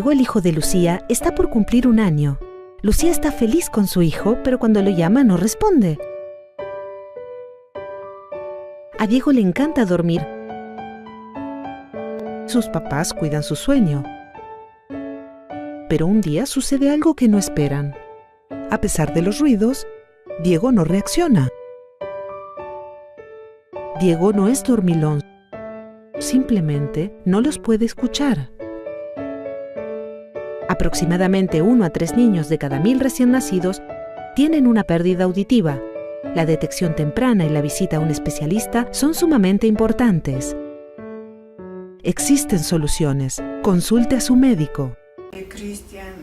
llegó el hijo de Lucía, está por cumplir 1 año. Lucía está feliz con su hijo, pero cuando lo llama no responde. A Diego le encanta dormir. Sus papás cuidan su sueño. Pero un día sucede algo que no esperan. A pesar de los ruidos, Diego no reacciona. Diego no es dormilón, simplemente no los puede escuchar. Aproximadamente 1 a 3 niños de cada 1000 recién nacidos tienen una pérdida auditiva. La detección temprana y la visita a un especialista son sumamente importantes. Existen soluciones. Consulte a su médico. Cristian,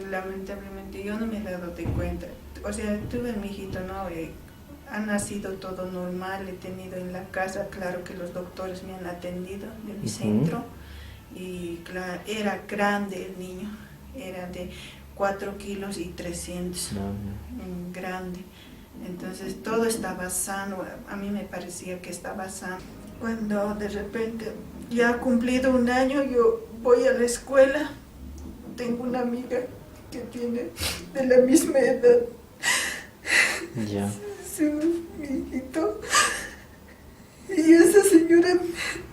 lamentablemente yo no me he dado de cuenta. O sea, tuve a mi hijito, ¿no? Ha nacido todo normal, he tenido en la casa, claro que los doctores me han atendido de mi centro. Y claro, era grande el niño, era de 4 kilos y 300, grande. Entonces todo estaba sano, a mí me parecía que estaba sano. Cuando de repente ya ha cumplido 1 año, yo voy a la escuela, tengo una amiga que tiene de la misma edad, mi hijito. Y esa señora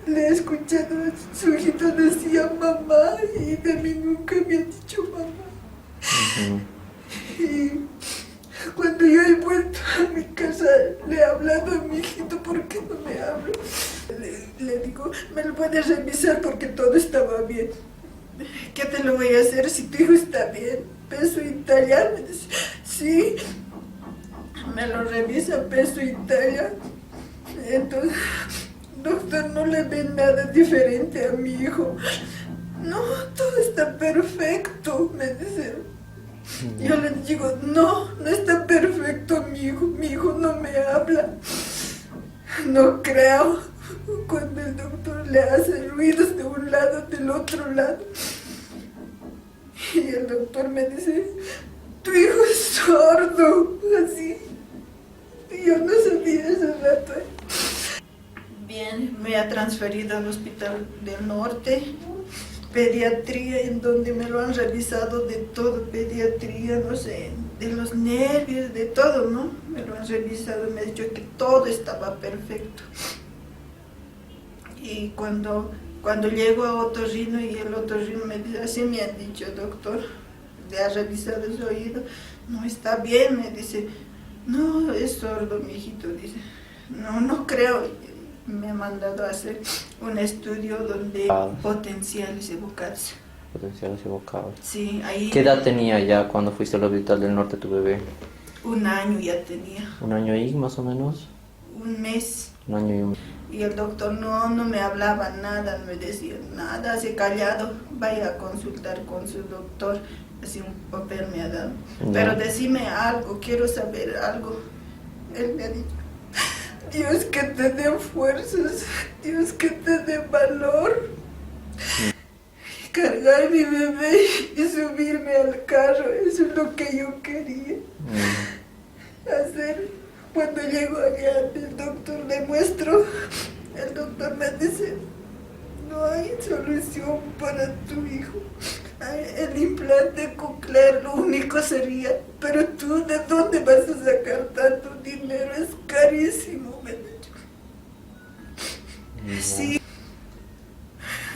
le he escuchado, su hijito decía mamá y de mí nunca me ha dicho mamá. Y cuando yo he vuelto a mi casa le he hablado a mi hijito, ¿por qué no me habla? Le digo, me lo puedes revisar porque todo estaba bien. ¿Qué te lo voy a hacer si tu hijo está bien? Peso y talla. Me dice, sí, me lo revisa, peso y talla. Entonces, doctor, no le ve nada diferente a mi hijo. No, todo está perfecto, me dice. Yo le digo, no, no está perfecto mi hijo no me habla. No creo. Cuando el doctor le hace ruidos de un lado, del otro lado. Y el doctor me dice, tu hijo es sordo, así. Y yo no sabía ese rato. Bien, me ha transferido al Hospital del Norte, pediatría, en donde me lo han revisado de todo, pediatría, no sé, de los nervios, de todo, ¿no? Me lo han revisado, me han dicho que todo estaba perfecto. Y cuando llego a otorrino y el otorrino me dice, así me han dicho, doctor, le ha revisado su oído, no está bien, me dice, no, es sordo mi hijito, dice, no creo. Me ha mandado a hacer un estudio donde potenciales evocados. Potenciales evocados. Sí, ahí. ¿Qué edad tenía ya cuando fuiste al Hospital del Norte tu bebé? 1 año ya tenía. 1 año y más o menos. 1 mes. 1 año y 1 mes. Y el doctor no me hablaba nada, no me decía nada, se callado, vaya a consultar con su doctor, así un papel me ha dado. Pero decime algo, quiero saber algo. Él me ha dicho, Dios que te dé fuerzas, Dios que te dé valor. Cargar mi bebé y subirme al carro, eso es lo que yo quería hacer. Cuando llego allá, el doctor le muestro, el doctor me dice, no hay solución para tu hijo. El implante coclear lo único sería, pero tú, ¿de dónde vas a sacar tanto dinero? Es carísimo, me ha dicho. Sí,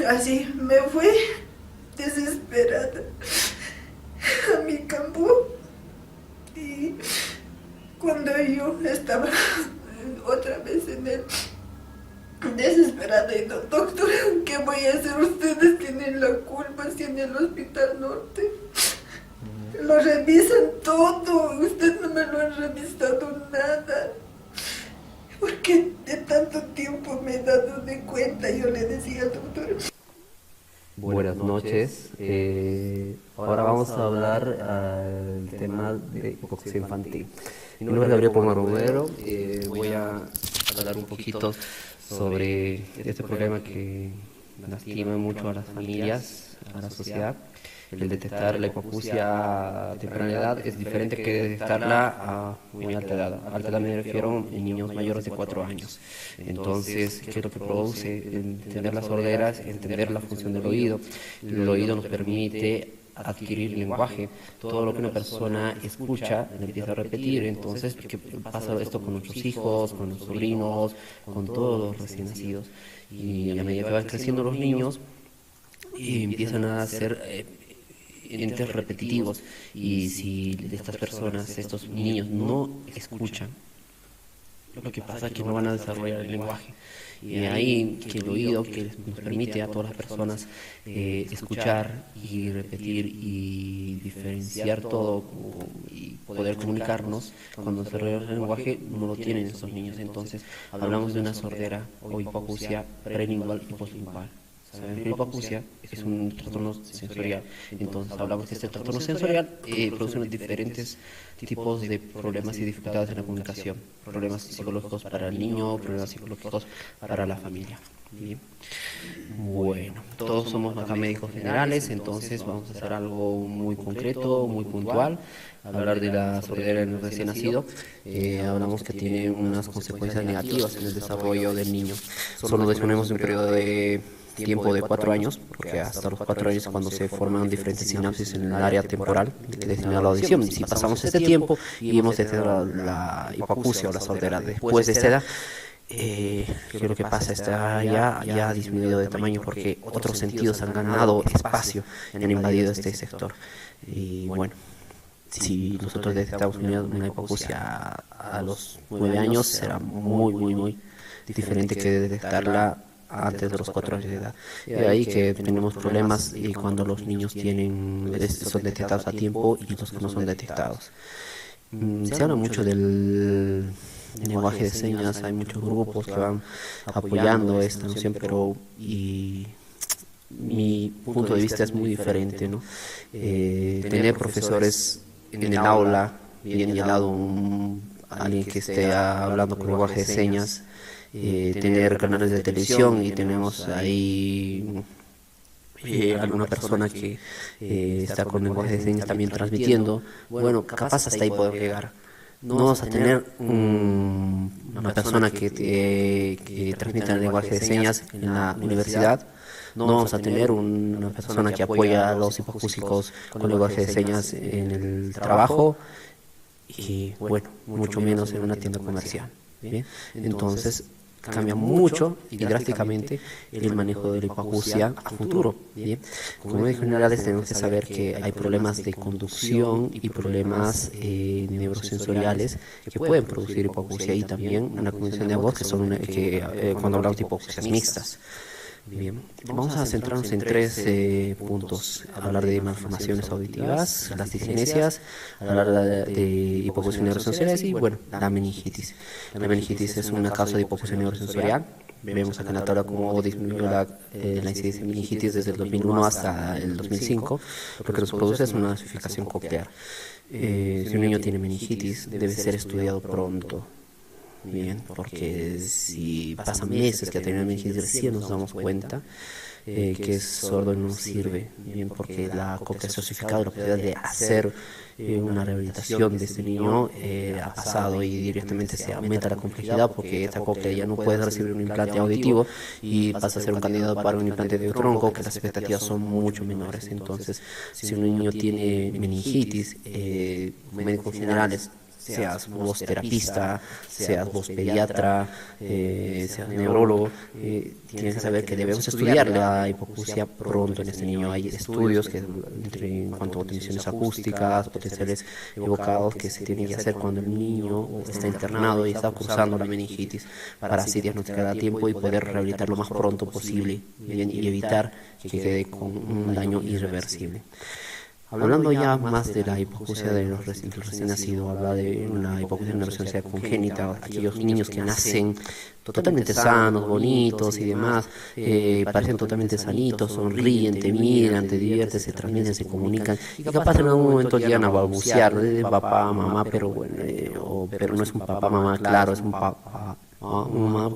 así me fui desesperada a mi campo. Y cuando yo estaba otra vez en el desesperada y doctor, ¿qué voy a hacer? Ustedes tienen la culpa si en el Hospital Norte lo revisan todo, usted no me lo han revisado nada. Porque de tanto tiempo me he dado de cuenta, yo le decía al doctor. Buenas noches, ahora vamos a hablar del tema de hipoxia infantil. Mi nombre es Gabriel Pomar Romero, voy a hablar un poquito sobre este problema que lastima mucho a las familias, a la sociedad. El detectar la hipoacusia a temprana edad es diferente que detectarla a muy alta edad. A alta edad me refiero en niños mayores de 4 años. Entonces, ¿qué es lo que produce? Entender las sorderas, entender la función del oído. El oído nos permite adquirir lenguaje. Todo lo que una persona escucha le empieza a repetir. Entonces, ¿qué pasa esto con nuestros hijos, con nuestros sobrinos, con todos los recién nacidos? Y a medida que van creciendo los niños, empiezan a ser entes repetitivos. Y si estas personas, estos niños, no escuchan, lo que pasa es que no van a desarrollar el lenguaje. Y de ahí que el oído, que nos permite a todas las personas escuchar y repetir y diferenciar todo y poder comunicarnos, cuando desarrollan el lenguaje no lo tienen esos niños. Entonces hablamos de una sordera o hipoacusia prelingual y poslingual. ¿Saben? La hipoacusia es un trastorno sensorial. Entonces hablamos que este trastorno sensorial produce diferentes tipos de problemas y dificultades en la comunicación. Problemas psicológicos para el niño, problemas psicológicos para la familia. Bien. Bueno, todos somos acá médicos generales, entonces vamos a hacer algo muy concreto, muy puntual. Hablar de la sordera en el recién nacido, hablamos que tiene unas consecuencias negativas en el desarrollo del niño. Solo disponemos de un periodo de tiempo de 4 años, porque hasta los 4 años es cuando se forman diferentes sinapsis en el área temporal destinada a la audición. Y si pasamos este tiempo y hemos detectado la hipoacusia o la sordera después de esta edad, ¿qué es lo que pasa? Esta ya ha disminuido de tamaño porque otros sentidos han ganado espacio y han invadido este sector. Y bueno, si nosotros detectamos una hipoacusia a los 9 años, será muy diferente que detectarla antes de los 4 años de edad. De ahí que tenemos problemas y cuando los niños son detectados a tiempo y los que no son detectados. Se habla mucho del lenguaje de señas, hay muchos grupos que van apoyando esta noción, pero mi punto de vista es muy diferente, ¿no? Tener profesores en el aula, bien señalado alguien que esté hablando con lenguaje de señas, tener canales de televisión y tenemos ahí alguna persona que está con lenguaje de señas también transmitiendo. Bueno, capaz hasta ahí podemos llegar. No vamos a tener una persona que transmita el lenguaje de señas en la universidad. No vamos a tener una persona que apoya a los hipoacúsicos con lenguaje de señas en el trabajo y, bueno, mucho menos en una tienda comercial. ¿Bien? Entonces, cambia mucho y drásticamente el manejo de la hipoacusia a futuro. ¿Bien? Como médicos generales tenemos que saber que hay problemas de conducción y problemas neurosensoriales que pueden producir hipoacusia y también una condición de voz que son cuando hablamos de hipoacusias mixtas. Bien, vamos a centrarnos en 3 puntos: hablar de malformaciones auditivas, las discinesias, hablar de hipoacusia neurosensorial y, bueno, la meningitis. La meningitis es una causa de hipoacusia neurosensorial. Vemos acá en la tabla cómo disminuyó la incidencia de meningitis desde el 2001 hasta el 2005. Lo que nos produce es una ossificación coclear. Si un niño tiene meningitis, debe ser estudiado pronto. Bien, porque si pasan meses que ha tenido meningitis, recién nos damos cuenta que es sordo y no nos sirve. Bien, porque la cóclea se ha osificado, la posibilidad de hacer una rehabilitación de este niño ha pasado y directamente se aumenta la complejidad porque esta cóclea ya no puede recibir un implante auditivo y pasa a ser un candidato para un implante de tronco, que las expectativas son mucho menores. Entonces, si un niño tiene meningitis, médicos generales, seas vos terapista, seas vos pediatra, seas neurólogo, tienes que saber que debemos estudiar la hipoacusia pronto en este niño. Hay estudios en cuanto a tensiones acústicas, potenciales evocados que se tienen que hacer cuando el niño está internado y está cursando la meningitis, para así diagnosticar a tiempo y poder rehabilitar lo más pronto posible y evitar que quede con un daño irreversible. Hablando ya más de la hipoacusia de los recién nacidos, habla de una hipoacusia neurosensorial congénita, aquellos niños que nacen totalmente sanos, bonitos y demás, parecen totalmente sanitos, sonríen, te miran, te divierten, se transmiten, se comunican, y capaz en algún momento llegan a balbucear, de papá, mamá, pero bueno, pero no es un papá, mamá, claro, es un papá, mamá.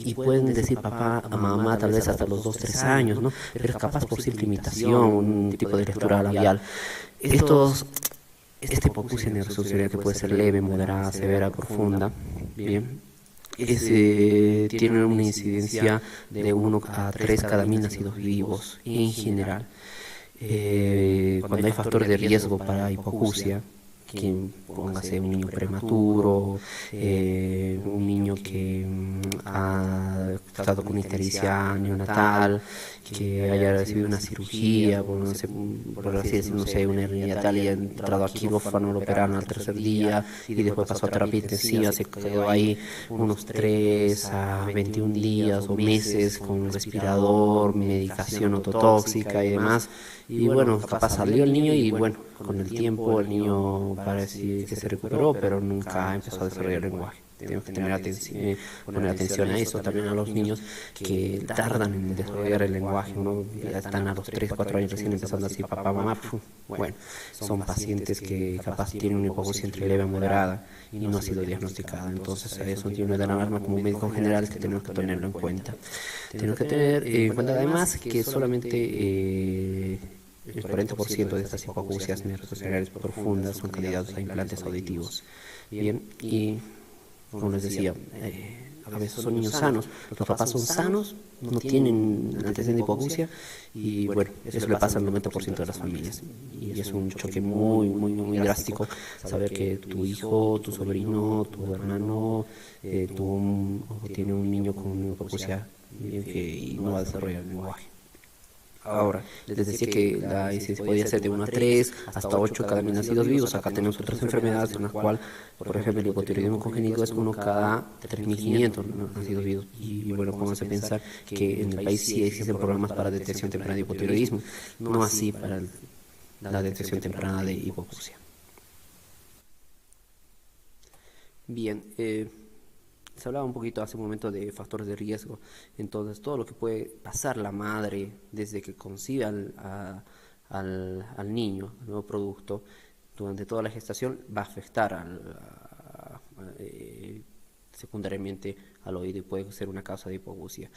y pueden decir papá a mamá tal vez hasta los 2, 3 años, ¿no? Pero es capaz por simple imitación, un tipo de lectura labial. Esta hipoacusia neurosensorial que puede ser leve, moderada, severa, profunda, bien, tiene una incidencia de 1 a 3 cada 1000 nacidos vivos en general. Cuando hay factores de riesgo para hipoacusia, que póngase un niño prematuro, un niño que ha estado con ictericia neonatal, que haya recibido una cirugía, por así decirlo, no sé, una hernia tal y ha entrado a quirófano, lo operaron al tercer día y después pasó a terapia intensiva, se quedó ahí unos 3 a 21 días o meses con respirador, medicación ototóxica y demás. Y bueno, capaz salió el niño y bueno, con el tiempo el niño parece que se recuperó, pero nunca empezó a desarrollar el lenguaje. Tenemos que poner atención a eso, también a los niños que tardan en desarrollar el lenguaje, ¿no? Ya están a los 3, 4 años recién empezando a decir papá, mamá. Bueno, son pacientes que capaz tienen una hipoacusia entre leve y moderada y no ha sido diagnosticada. Entonces es un signo de alarma como médico general que tenemos que tenerlo en cuenta. Tenemos que tener en cuenta además que solamente el 40% de estas hipoacusias neurosensoriales profundas son candidatos a implantes auditivos. Bien, y como les decía, a veces son niños sanos, los papás son sanos, no tienen antecedentes de hipoacusia y bueno, eso le pasa al 90% de las familias. Y es un choque muy, muy, muy drástico saber que tu hijo, tu sobrino, tu hermano tiene un niño con hipoacusia y no va a desarrollar el lenguaje. Ahora, les decía que la incidencia podía ser de 1 a 3, hasta 8 cada 1000 nacidos vivos. Acá tenemos otras enfermedades en las cuales, por ejemplo, el hipotiroidismo congénito es 1 cada 3500 nacidos vivos. Y bueno, pónganse a pensar que en el país sí existen programas para detección temprana de hipotiroidismo, no así para la detección temprana de hipoacusia. Bien, se hablaba un poquito hace un momento de factores de riesgo. Entonces, todo lo que puede pasar la madre desde que concibe al niño, al nuevo producto, durante toda la gestación, va a afectar secundariamente al oído y puede ser una causa de hipoacusia.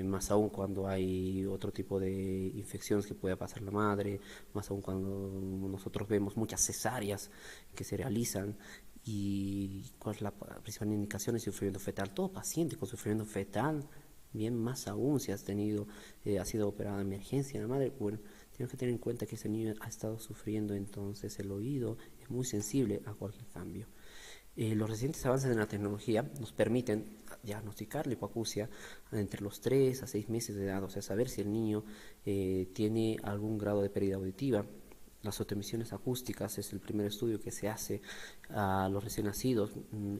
Más aún cuando hay otro tipo de infecciones que puede pasar la madre, más aún cuando nosotros vemos muchas cesáreas que se realizan. ¿Y cuál es la principal indicación? Es sufrimiento fetal. Todo paciente con sufrimiento fetal, bien, más aún si ha sido operado de emergencia la madre, bueno, tenemos que tener en cuenta que ese niño ha estado sufriendo, entonces el oído es muy sensible a cualquier cambio. Los recientes avances en la tecnología nos permiten diagnosticar la hipoacusia entre los 3 a 6 meses de edad, o sea, saber si el niño tiene algún grado de pérdida auditiva. Las otoemisiones acústicas es el primer estudio que se hace a los recién nacidos.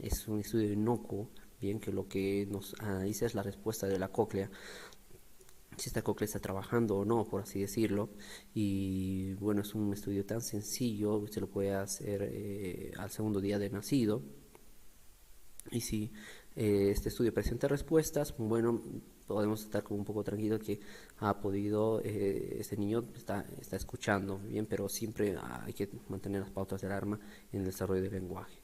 Es un estudio inocuo, bien, que lo que nos dice es la respuesta de la cóclea, si esta cóclea está trabajando o no, por así decirlo. Y bueno, es un estudio tan sencillo, se lo puede hacer al segundo día de nacido. Y si este estudio presenta respuestas, bueno, podemos estar como un poco tranquilos que ha podido, este niño está escuchando bien, pero siempre hay que mantener las pautas de alarma en el desarrollo del lenguaje.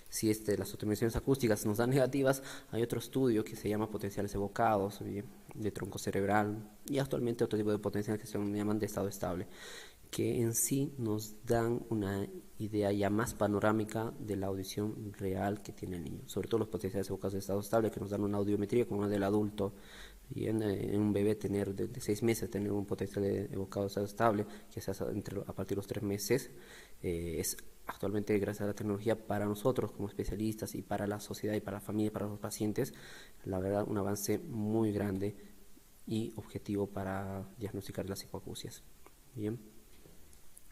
Si las otoemisiones acústicas nos dan negativas, hay otro estudio que se llama potenciales evocados, bien, de tronco cerebral, y actualmente otro tipo de potenciales que se llaman de estado estable, que en sí nos dan una idea ya más panorámica de la audición real que tiene el niño, sobre todo los potenciales evocados de estado estable, que nos dan una audiometría como la del adulto. Y en un bebé tener de 6 meses tener un potencial evocado de estado estable, que se hace a partir de los 3 meses, es actualmente, gracias a la tecnología, para nosotros como especialistas y para la sociedad y para la familia y para los pacientes, la verdad, un avance muy grande y objetivo para diagnosticar las hipoacusias. Bien.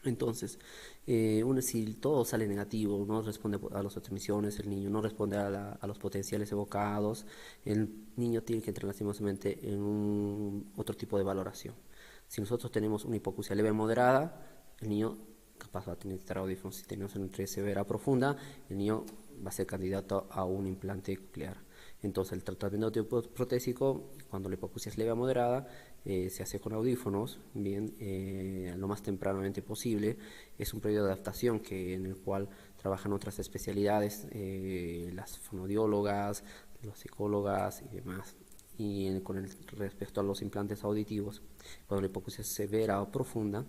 Entonces, si todo sale negativo, no responde a las otoemisiones, el niño no responde a los potenciales evocados, el niño tiene que entrar lastimosamente en otro tipo de valoración. Si nosotros tenemos una hipoacusia leve moderada, el niño capaz va a tener que estar audífonos. Si tenemos una severa profunda, el niño va a ser candidato a un implante coclear. Entonces, el tratamiento protésico, cuando la hipoacusia es leve a moderada, se hace con audífonos, bien, lo más tempranamente posible. Es un periodo de adaptación en el cual trabajan otras especialidades, las fonodiólogas, las psicólogas y demás. Y con el respecto a los implantes auditivos, cuando la hipoacusia es severa o profunda,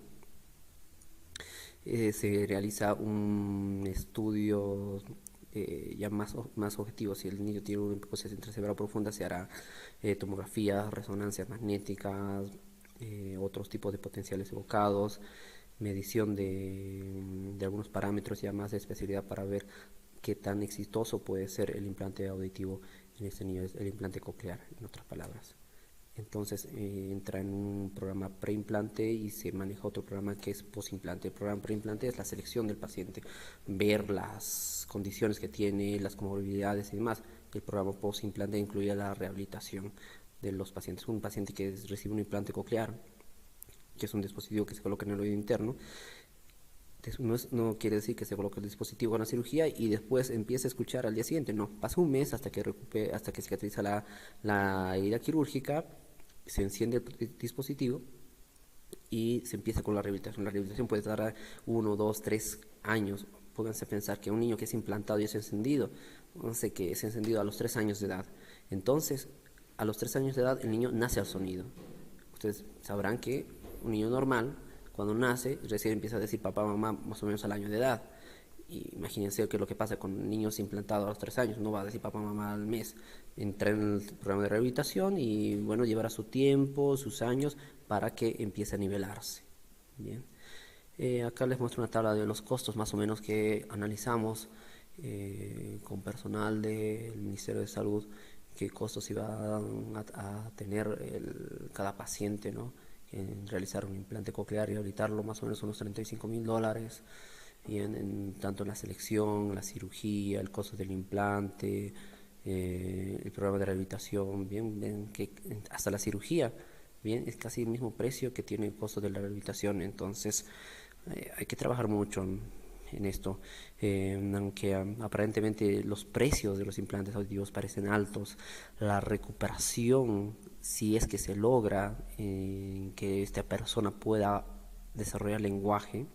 se realiza un estudio ya más objetivo. Si el niño tiene una hipoacusia entre severa o profunda, se hará tomografías, resonancias magnéticas, otros tipos de potenciales evocados, medición de algunos parámetros ya más de especialidad para ver qué tan exitoso puede ser el implante auditivo en este niño, el implante coclear, en otras palabras. Entonces entra en un programa preimplante y se maneja otro programa que es postimplante. El programa preimplante es la selección del paciente, ver las condiciones que tiene, las comorbilidades y demás. El programa postimplante incluye la rehabilitación de los pacientes. Un paciente que recibe un implante coclear, que es un dispositivo que se coloca en el oído interno, no quiere decir que se coloque el dispositivo con la cirugía y después empiece a escuchar al día siguiente. No, pasa un mes hasta que cicatriza la herida quirúrgica, se enciende el dispositivo y se empieza con la rehabilitación. La rehabilitación puede tardar 1, 2, 3 años. Pónganse a pensar que un niño que es implantado y es encendido, pónganse que es encendido a los 3 años de edad. Entonces, a los 3 años de edad el niño nace al sonido. Ustedes sabrán que un niño normal, cuando nace, recién empieza a decir papá, mamá, más o menos al año de edad. Y imagínense que lo que pasa con niños implantados a los 3 años, no va a decir papá, mamá al mes. Entra en el programa de rehabilitación y bueno, llevará su tiempo, sus años, para que empiece a nivelarse. Bien. Acá les muestro una tabla de los costos más o menos que analizamos con personal del Ministerio de Salud, qué costos iba a tener cada paciente, ¿no?, en realizar un implante coclear y rehabilitarlo, más o menos unos $35,000, tanto en la selección, la cirugía, el costo del implante, el programa de rehabilitación, bien, que hasta la cirugía, bien, es casi el mismo precio que tiene el costo de la rehabilitación. Entonces hay que trabajar mucho en esto, aunque aparentemente los precios de los implantes auditivos parecen altos, la recuperación, si es que se logra que esta persona pueda desarrollar lenguaje,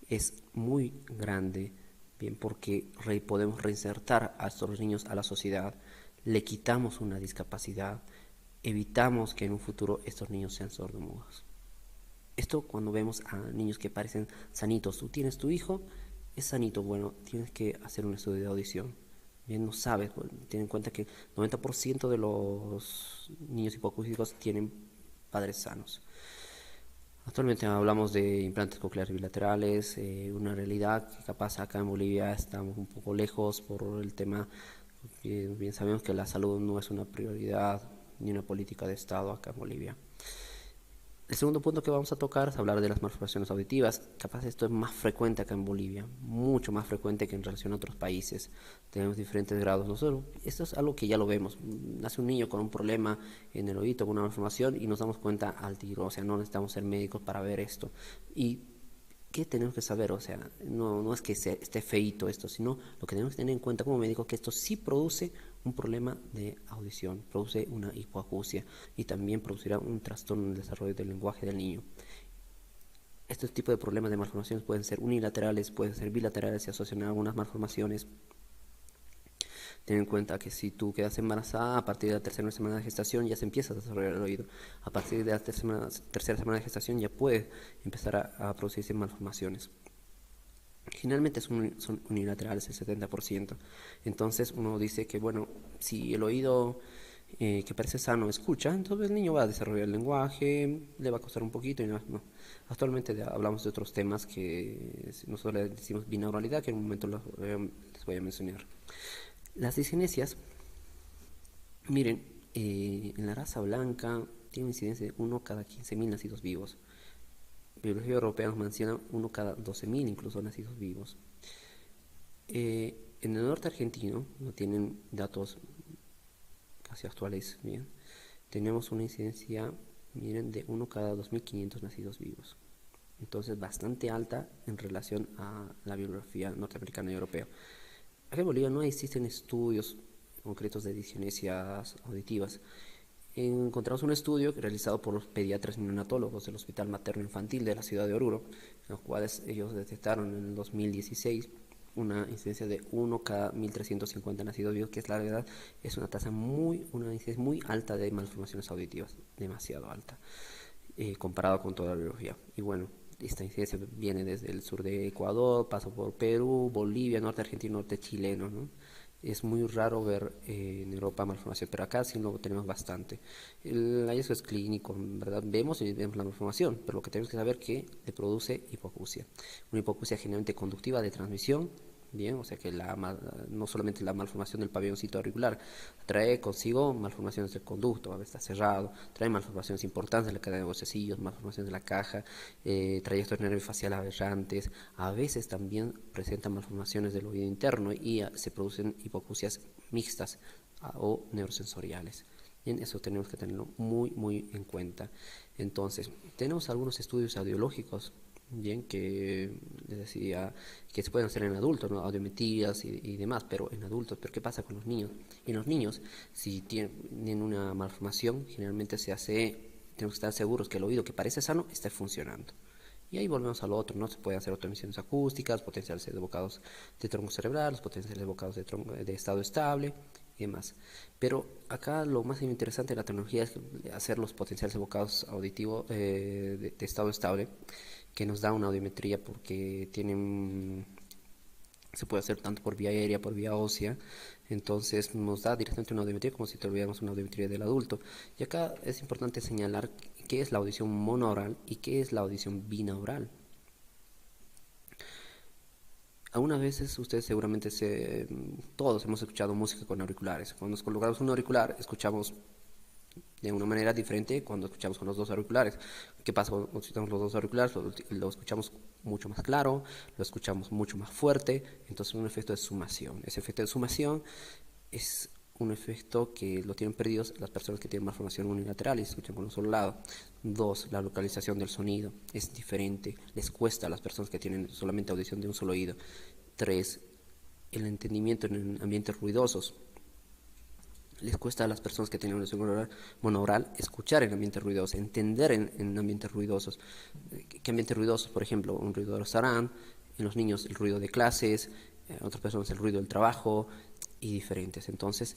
es muy grande, bien, porque podemos reinsertar a estos niños a la sociedad, le quitamos una discapacidad, evitamos que en un futuro estos niños sean sordomudos. Esto cuando vemos a niños que parecen sanitos. Tú tienes tu hijo, es sanito, bueno, tienes que hacer un estudio de audición. Bien, no sabes, bueno, ten en cuenta que el 90% de los niños hipoacúsicos tienen padres sanos. Actualmente hablamos de implantes cocleares bilaterales, una realidad que capaz acá en Bolivia estamos un poco lejos por el tema, porque bien sabemos que la salud no es una prioridad ni una política de Estado acá en Bolivia. El segundo punto que vamos a tocar es hablar de las malformaciones auditivas. Capaz esto es más frecuente acá en Bolivia, mucho más frecuente que en relación a otros países. Tenemos diferentes grados. Nosotros, esto es algo que ya lo vemos. Nace un niño con un problema en el oído, con una malformación, y nos damos cuenta al tiro. O sea, no necesitamos ser médicos para ver esto. ¿Y qué tenemos que saber? O sea, no es que esté feíto esto, sino lo que tenemos que tener en cuenta como médicos, que esto sí produce un problema de audición, produce una hipoacusia y también producirá un trastorno en el desarrollo del lenguaje del niño. Estos tipos de problemas de malformaciones pueden ser unilaterales, pueden ser bilaterales, se asocian a algunas malformaciones. Ten en cuenta que si tú quedas embarazada, a partir de la tercera semana de gestación ya se empieza a desarrollar el oído. A partir de la tercera semana de gestación ya puede empezar a producirse malformaciones. Generalmente son unilaterales el 70%. Entonces uno dice que, bueno, si el oído que parece sano escucha, entonces el niño va a desarrollar el lenguaje, le va a costar un poquito y no. Actualmente hablamos de otros temas que nosotros le decimos binauralidad, que en un momento les voy a mencionar. Las disgenesias, miren, en la raza blanca tiene una incidencia de 1 cada 15.000 nacidos vivos. Biología Europea nos menciona 1 cada 12.000 incluso nacidos vivos. En el norte argentino, no tienen datos casi actuales, bien, tenemos una incidencia, miren, de 1 cada 2.500 nacidos vivos. Entonces bastante alta en relación a la biografía norteamericana y europea. Aquí en Bolivia no existen estudios concretos de disgenesias auditivas. Encontramos un estudio realizado por los pediatras neonatólogos del Hospital Materno Infantil de la ciudad de Oruro, en los cuales ellos detectaron en el 2016 una incidencia de 1 cada 1350 nacidos vivos, que es la verdad, es una tasa una incidencia muy alta de malformaciones auditivas, demasiado alta, comparado con toda la biología. Y bueno, esta incidencia viene desde el sur de Ecuador, pasa por Perú, Bolivia, norte argentino, norte chileno, ¿no? Es muy raro ver en Europa malformación, pero acá sí lo tenemos bastante. El hallazgo es clínico, ¿verdad? Vemos la malformación, pero lo que tenemos que saber es que le produce hipoacusia. Una hipoacusia generalmente conductiva de transmisión, bien, o sea que no solamente la malformación del pabelloncito auricular, trae consigo malformaciones del conducto, a veces está cerrado, trae malformaciones importantes de la cadena de huesecillos, malformaciones de la caja, trayectos nerviofaciales aberrantes, a veces también presenta malformaciones del oído interno y se producen hipoacusias mixtas o neurosensoriales. Bien, eso tenemos que tenerlo muy en cuenta. Entonces, tenemos algunos estudios audiológicos, bien, que les decía que se pueden hacer en adultos, ¿no? Audiometrías y demás, pero en adultos. Pero ¿qué pasa con los niños? En los niños, si tienen una malformación, generalmente tenemos que estar seguros que el oído que parece sano está funcionando. Y ahí volvemos a lo otro, ¿no? Se pueden hacer emisiones acústicas, potenciales evocados de tronco cerebral, los potenciales evocados de estado estable y demás. Pero acá lo más interesante de la tecnología es hacer los potenciales evocados auditivos de estado estable, que nos da una audiometría porque se puede hacer tanto por vía aérea, por vía ósea, entonces nos da directamente una audiometría como si tuviéramos una audiometría del adulto. Y acá es importante señalar qué es la audición monaural y qué es la audición binaural. Algunas veces ustedes seguramente todos hemos escuchado música con auriculares. Cuando nos colocamos un auricular escuchamos de una manera diferente cuando escuchamos con los dos auriculares. ¿Qué pasa cuando escuchamos los dos auriculares? Lo escuchamos mucho más claro, lo escuchamos mucho más fuerte, entonces un efecto de sumación. Ese efecto de sumación es un efecto que lo tienen perdidos las personas que tienen malformación unilateral y escuchan con un solo lado. 2. La localización del sonido es diferente, les cuesta a las personas que tienen solamente audición de un solo oído. 3. El entendimiento en ambientes ruidosos. Les cuesta a las personas que tienen audición monaural escuchar en ambientes ruidosos, entender en ambientes ruidosos. ¿Qué ambientes ruidosos? Por ejemplo, un ruido de restaurante, en los niños el ruido de clases, otras personas el ruido del trabajo y diferentes. Entonces,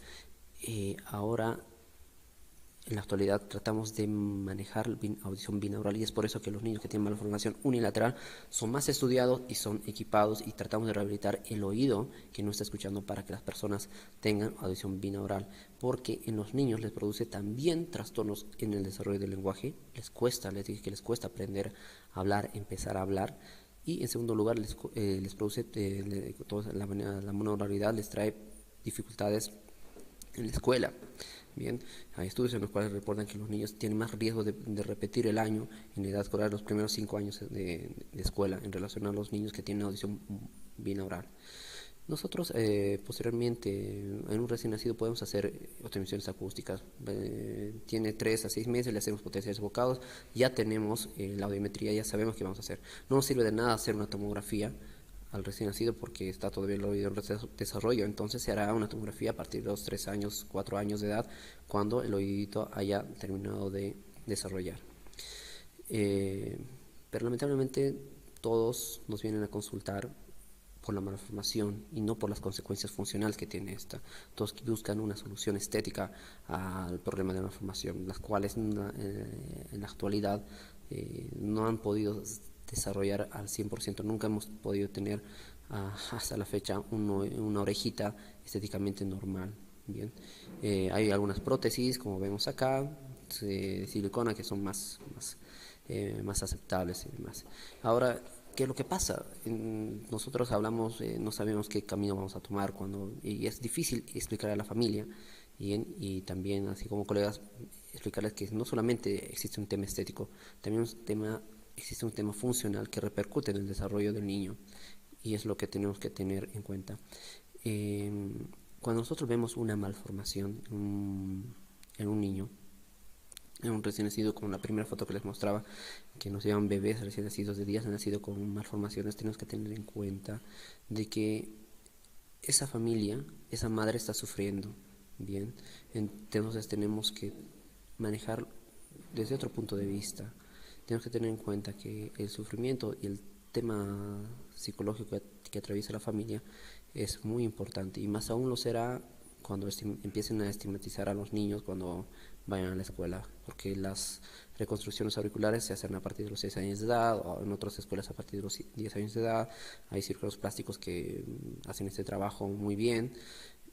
ahora en la actualidad tratamos de manejar audición binaural y es por eso que los niños que tienen malformación unilateral son más estudiados y son equipados y tratamos de rehabilitar el oído que no está escuchando para que las personas tengan audición binaural, porque en los niños les produce también trastornos en el desarrollo del lenguaje, les dije que les cuesta aprender a hablar, empezar a hablar, y en segundo lugar les produce la monoraridad les trae dificultades en la escuela. Bien, hay estudios en los cuales reportan que los niños tienen más riesgo de repetir el año en edad escolar, los primeros 5 años de escuela, en relación a los niños que tienen audición binaural. Nosotros posteriormente, en un recién nacido, podemos hacer emisiones acústicas. Tiene 3 a 6 meses, le hacemos potenciales evocados, ya tenemos la audiometría, ya sabemos qué vamos a hacer. No nos sirve de nada hacer una tomografía al recién nacido porque está todavía el oído en desarrollo, entonces se hará una tomografía a partir de los 3 años, 4 años de edad, cuando el oídito haya terminado de desarrollar. Pero lamentablemente todos nos vienen a consultar por la malformación y no por las consecuencias funcionales que tiene esta. Todos buscan una solución estética al problema de la malformación, las cuales en la actualidad no han podido desarrollar al 100%. Nunca hemos podido tener hasta la fecha una orejita estéticamente normal. Bien, hay algunas prótesis, como vemos acá, de silicona, que son más aceptables y demás. Ahora, ¿qué es lo que pasa? Nosotros hablamos, no sabemos qué camino vamos a tomar y es difícil explicar a la familia y también, así como colegas, explicarles que no solamente existe un tema estético, también existe un tema funcional que repercute en el desarrollo del niño y es lo que tenemos que tener en cuenta. Cuando nosotros vemos una malformación en un niño, en un recién nacido, como la primera foto que les mostraba, que nos llevan bebés recién nacidos de días, han nacido con malformaciones, tenemos que tener en cuenta de que esa familia, esa madre está sufriendo, bien, entonces tenemos que manejar desde otro punto de vista. Tenemos que tener en cuenta que el sufrimiento y el tema psicológico que atraviesa la familia es muy importante, y más aún lo será cuando empiecen a estigmatizar a los niños cuando vayan a la escuela, porque las reconstrucciones auriculares se hacen a partir de los 6 años de edad, o en otras escuelas a partir de los 10 años de edad. Hay círculos plásticos que hacen este trabajo muy bien.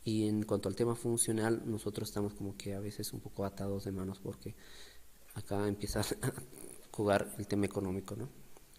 Y en cuanto al tema funcional, nosotros estamos como que a veces un poco atados de manos, porque acá empieza a jugar el tema económico, ¿no?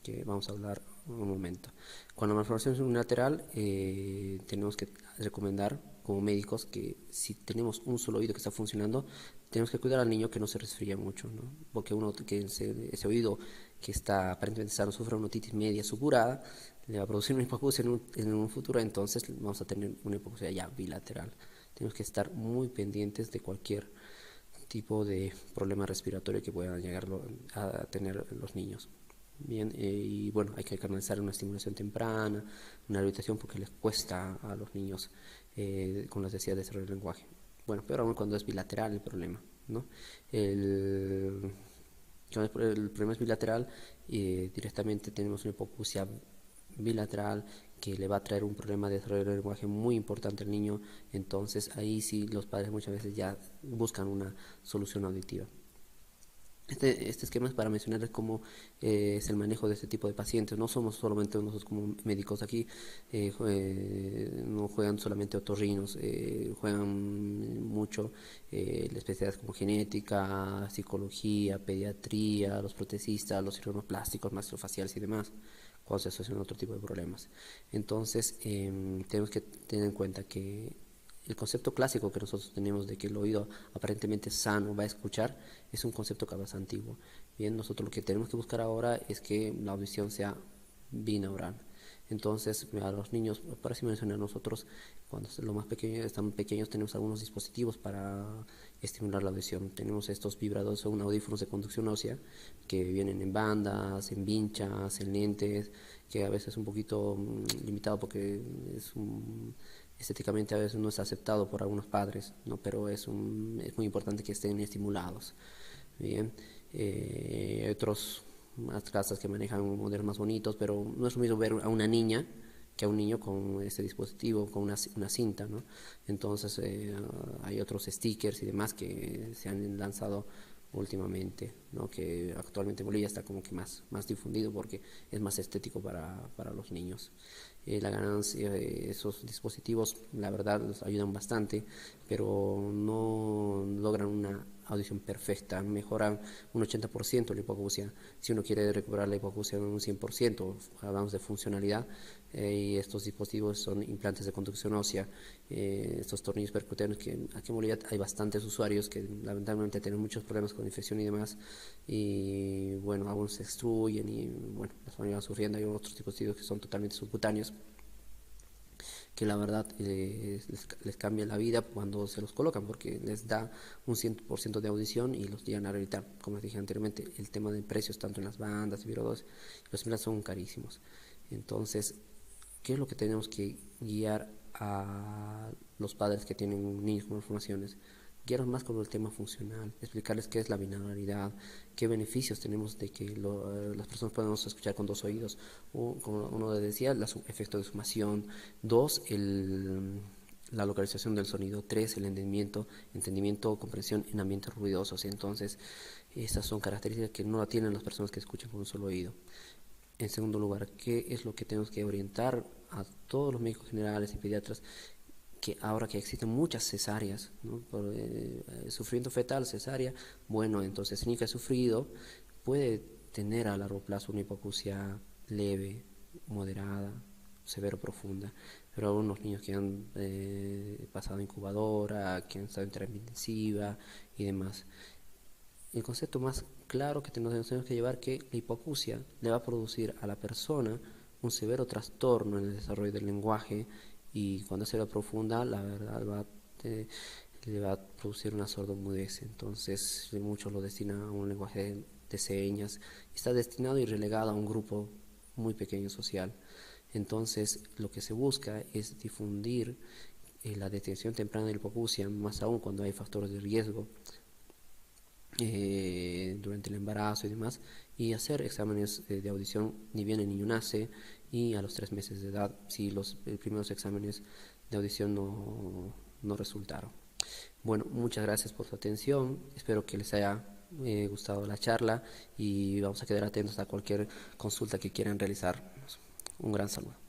Que vamos a hablar un momento. Con la malformación unilateral tenemos que recomendar como médicos que si tenemos un solo oído que está funcionando, tenemos que cuidar al niño que no se resfríe mucho, ¿no? Porque ese oído que está aparentemente sano sufre una otitis media supurada, le va a producir una hipoacusia en un futuro, entonces vamos a tener una hipoacusia ya bilateral. Tenemos que estar muy pendientes de cualquier tipo de problema respiratorio que puedan llegar a tener los niños. Bien, y bueno, hay que canalizar una estimulación temprana, una rehabilitación, porque les cuesta a los niños, como les decía, desarrollar el lenguaje. Bueno, pero aún cuando es bilateral el problema, ¿no? Cuando el problema es bilateral, directamente tenemos una hipoacusia bilateral que le va a traer un problema de desarrollo del lenguaje muy importante al niño. Entonces ahí sí los padres muchas veces ya buscan una solución auditiva. Este esquema es para mencionarles cómo es el manejo de este tipo de pacientes. No somos solamente nosotros como médicos aquí, no juegan solamente otorrinos, juegan mucho las especialidades como genética, psicología, pediatría, los protecistas, los cirujanos plásticos, maxilofaciales y demás, cuando se asocian a otro tipo de problemas. Entonces tenemos que tener en cuenta que el concepto clásico que nosotros tenemos de que el oído aparentemente sano va a escuchar es un concepto capaz antiguo. Bien, nosotros lo que tenemos que buscar ahora es que la audición sea binaural. Entonces, a los niños, por así mencionar, nosotros cuando los más pequeños, están pequeños, tenemos algunos dispositivos para estimular la audición. Tenemos estos vibradores, son audífonos de conducción ósea que vienen en bandas, en vinchas, en lentes, que a veces es un poquito limitado porque estéticamente a veces no es aceptado por algunos padres, ¿no? Pero es muy importante que estén estimulados. Bien, hay otras casas que manejan modelos más bonitos, pero no es lo mismo ver a una niña que a un niño con este dispositivo, con una cinta, ¿no? Entonces hay otros stickers y demás que se han lanzado últimamente, ¿no? Que actualmente en Bolivia está como que más difundido porque es más estético para los niños. La ganancia de esos dispositivos, la verdad, los ayudan bastante, pero no logran una audición perfecta, mejoran un 80% la hipoacusia. Si uno quiere recuperar la hipoacusia en un 100%, hablamos de funcionalidad, y estos dispositivos son implantes de conducción ósea, estos tornillos percutáneos que aquí en Bolivia hay bastantes usuarios que lamentablemente tienen muchos problemas con infección y demás, y bueno, algunos se extruyen y bueno, las familias van sufriendo. Hay otros dispositivos que son totalmente subcutáneos, que la verdad les cambia la vida cuando se los colocan, porque les da un 100% de audición y los llegan a rehabilitar. Como les dije anteriormente, el tema de precios tanto en las bandas y vibradores, los implantes son carísimos. Entonces, ¿qué es lo que tenemos que guiar a los padres que tienen niños con malformaciones? Guiarlos más con el tema funcional, explicarles qué es la binauralidad, qué beneficios tenemos de que las personas podamos escuchar con dos oídos. Como uno decía, el efecto de sumación. 2, la localización del sonido. 3, el entendimiento o comprensión en ambientes ruidosos. Entonces, esas son características que no la tienen las personas que escuchan con un solo oído. En segundo lugar, ¿qué es lo que tenemos que orientar a todos los médicos generales y pediatras? Que ahora que existen muchas cesáreas, ¿no? Por sufrimiento fetal, cesárea, bueno, entonces el niño que ha sufrido puede tener a largo plazo una hipoacusia leve, moderada, severo, profunda, pero algunos niños que han pasado incubadora, que han estado en terapia intensiva y demás. El concepto más claro que tenemos que llevar, que la hipoacusia le va a producir a la persona un severo trastorno en el desarrollo del lenguaje, y cuando se la profunda, la verdad le va a producir una sordomudez. Entonces muchos lo destinan a un lenguaje de señas, está destinado y relegado a un grupo muy pequeño social. Entonces lo que se busca es difundir la detección temprana de la hipoacusia, más aún cuando hay factores de riesgo durante durante el embarazo y demás, y hacer exámenes de audición ni bien el niño nace y a los 3 meses de edad, si los primeros exámenes de audición no resultaron. Bueno, muchas gracias por su atención, espero que les haya gustado la charla y vamos a quedar atentos a cualquier consulta que quieran realizar. Un gran saludo.